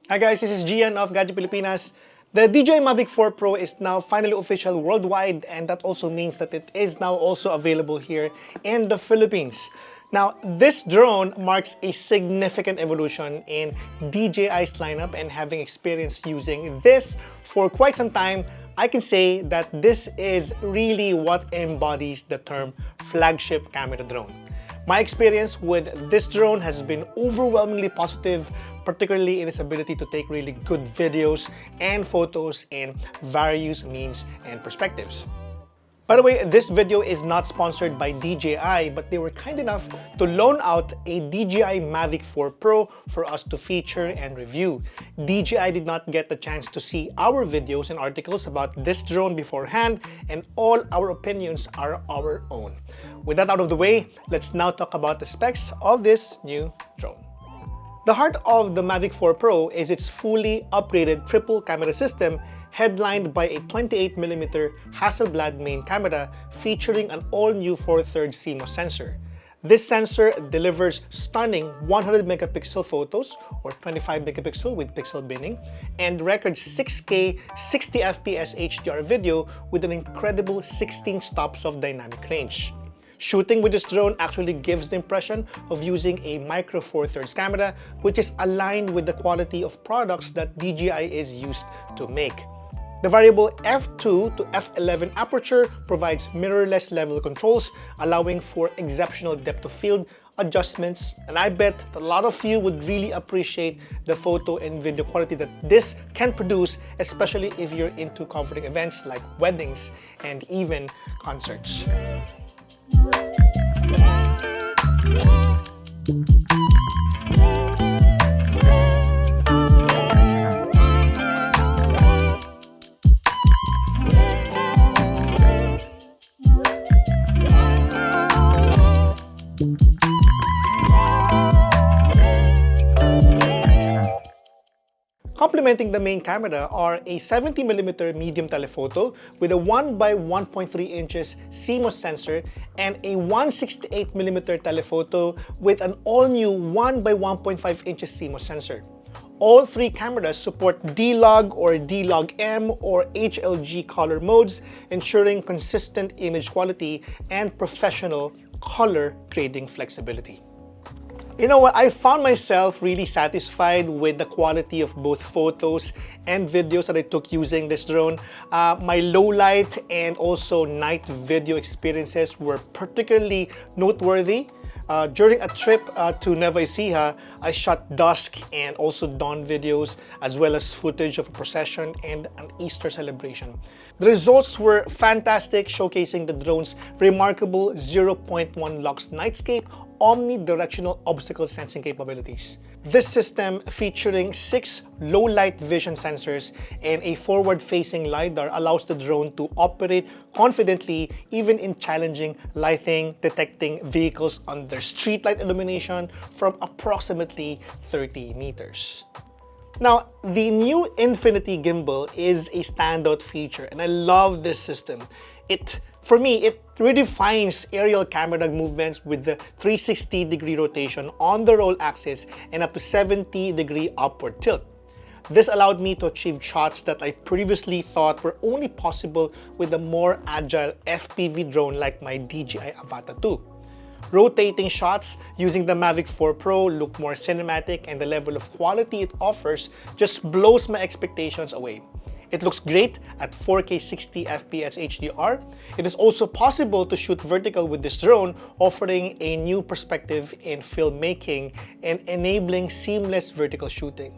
Hi guys, this is Gian of Gadget Pilipinas. The DJi Mavic 4 Pro is now finally official worldwide, and that also means that it is now also available here in the Philippines. Now, this drone marks a significant evolution in DJi's lineup, and having experienced using this for quite some time, I can say that this is really what embodies the term flagship camera drone. My experience with this drone has been overwhelmingly positive, particularly in its ability to take really good videos and photos in various means and perspectives. By the way, this video is not sponsored by DJi, but they were kind enough to loan out a DJi Mavic 4 Pro for us to feature and review. DJi did not get the chance to see our videos and articles about this drone beforehand, and all our opinions are our own. With that out of the way, let's now talk about the specs of this new drone. The heart of the Mavic 4 Pro is its fully upgraded triple camera system, headlined by a 28mm Hasselblad main camera featuring an all-new 4/3 CMOS sensor. This sensor delivers stunning 100-megapixel photos or 25-megapixel with pixel binning and record 6K 60fps HDR video with an incredible 16 stops of dynamic range. Shooting with this drone actually gives the impression of using a micro 4/3 camera, which is aligned with the quality of products that DJi is used to make. The variable f2 to f11 aperture provides mirrorless level controls, allowing for exceptional depth of field adjustments, and I bet that a lot of you would really appreciate the photo and video quality that this can produce, especially if you're into covering events like weddings and even concerts. Complementing the main camera are a 70mm medium telephoto with a 1x1.3 inches CMOS sensor and a 168mm telephoto with an all-new 1x1.5 inches CMOS sensor. All three cameras support D-Log or D-Log-M or HLG color modes, ensuring consistent image quality and professional color grading flexibility. You know what? I found myself really satisfied with the quality of both photos and videos that I took using this drone. My low light and also night video experiences were particularly noteworthy. During a trip to Nueva Ecija, I shot dusk and also dawn videos, as well as footage of a procession and an Easter celebration. The results were fantastic, showcasing the drone's remarkable 0.1 lux nightscape omnidirectional obstacle sensing capabilities. This system, featuring 6 low-light vision sensors and a forward-facing LiDAR, allows the drone to operate confidently even in challenging lighting, detecting vehicles under streetlight illumination from approximately 30 meters. Now, the new Infinity Gimbal is a standout feature, and I love this system. For me, it redefines aerial camera movements with the 360-degree rotation on the roll axis and up to 70-degree upward tilt. This allowed me to achieve shots that I previously thought were only possible with a more agile FPV drone like my DJi Avata 2. Rotating shots using the Mavic 4 Pro look more cinematic, and the level of quality it offers just blows my expectations away. It looks great at 4K 60fps HDR. It is also possible to shoot vertical with this drone, offering a new perspective in filmmaking and enabling seamless vertical shooting.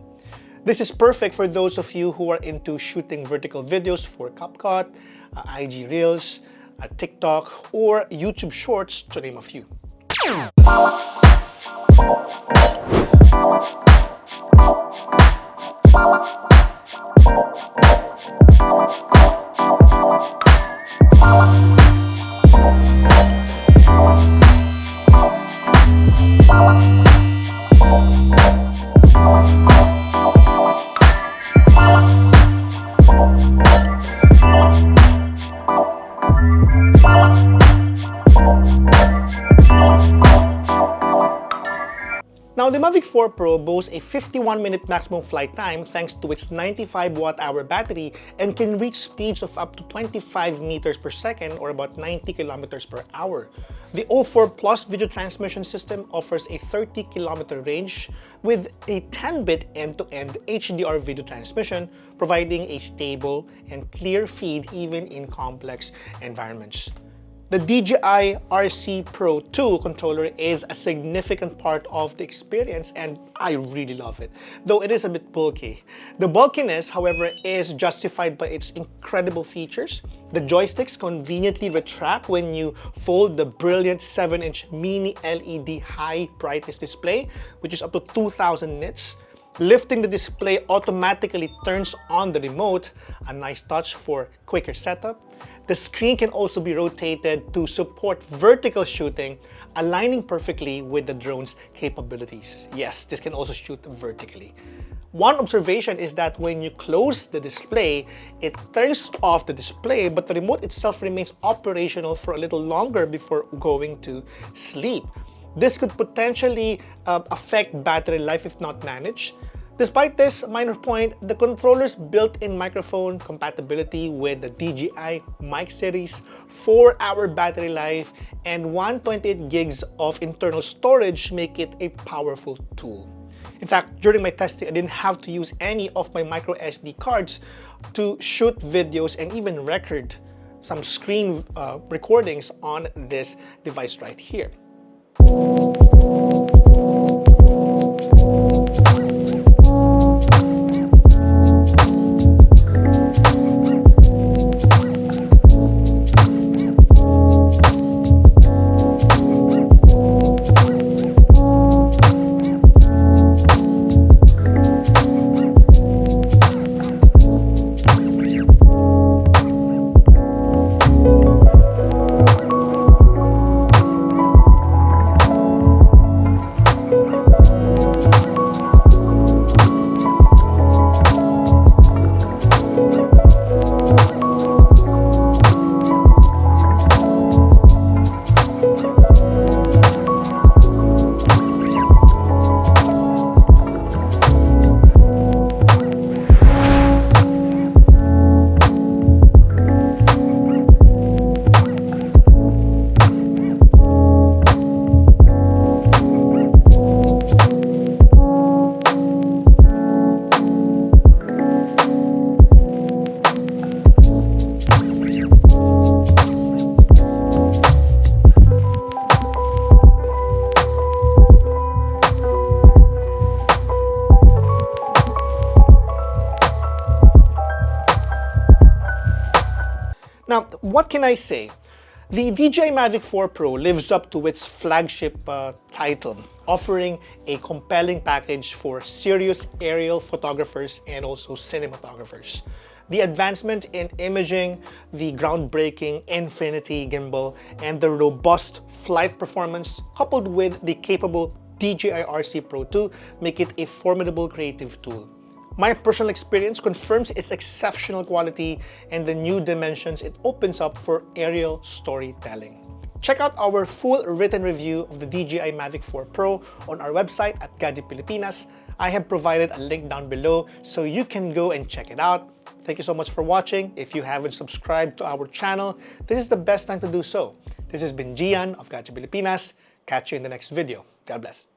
This is perfect for those of you who are into shooting vertical videos for CapCut, IG Reels, TikTok, or YouTube Shorts, to name a few. Now, the Mavic Mavic 4 Pro boasts a 51-minute maximum flight time thanks to its 95 watt-hour battery and can reach speeds of up to 25 meters per second or about 90 kilometers per hour. The O4 Plus video transmission system offers a 30-kilometer range with a 10-bit end-to-end HDR video transmission, providing a stable and clear feed even in complex environments. The DJi RC Pro 2 controller is a significant part of the experience and I really love it, though it is a bit bulky. The bulkiness, however, is justified by its incredible features. The joysticks conveniently retract when you fold the brilliant 7-inch mini LED high brightness display, which is up to 2000 nits. Lifting the display automatically turns on the remote, a nice touch for quicker setup. The screen can also be rotated to support vertical shooting, aligning perfectly with the drone's capabilities. Yes, this can also shoot vertically. One observation is that when you close the display, it turns off the display, but the remote itself remains operational for a little longer before going to sleep. This could potentially affect battery life if not managed. Despite this minor point, the controller's built-in microphone compatibility with the DJi mic series, 4-hour battery life, and 128 gigs of internal storage make it a powerful tool. In fact, during my testing, I didn't have to use any of my micro SD cards to shoot videos and even record some screen recordings on this device right here. Now, what can I say? The DJi Mavic 4 Pro lives up to its flagship title, offering a compelling package for serious aerial photographers and also cinematographers. The advancement in imaging, the groundbreaking Infinity Gimbal, and the robust flight performance, coupled with the capable DJi RC Pro 2, make it a formidable creative tool. My personal experience confirms its exceptional quality and the new dimensions it opens up for aerial storytelling. Check out our full written review of the DJi Mavic 4 Pro on our website at Gadget Pilipinas. I have provided a link down below so you can go and check it out. Thank you so much for watching. If you haven't subscribed to our channel, this is the best time to do so. This has been Gian of Gadget Pilipinas. Catch you in the next video. God bless.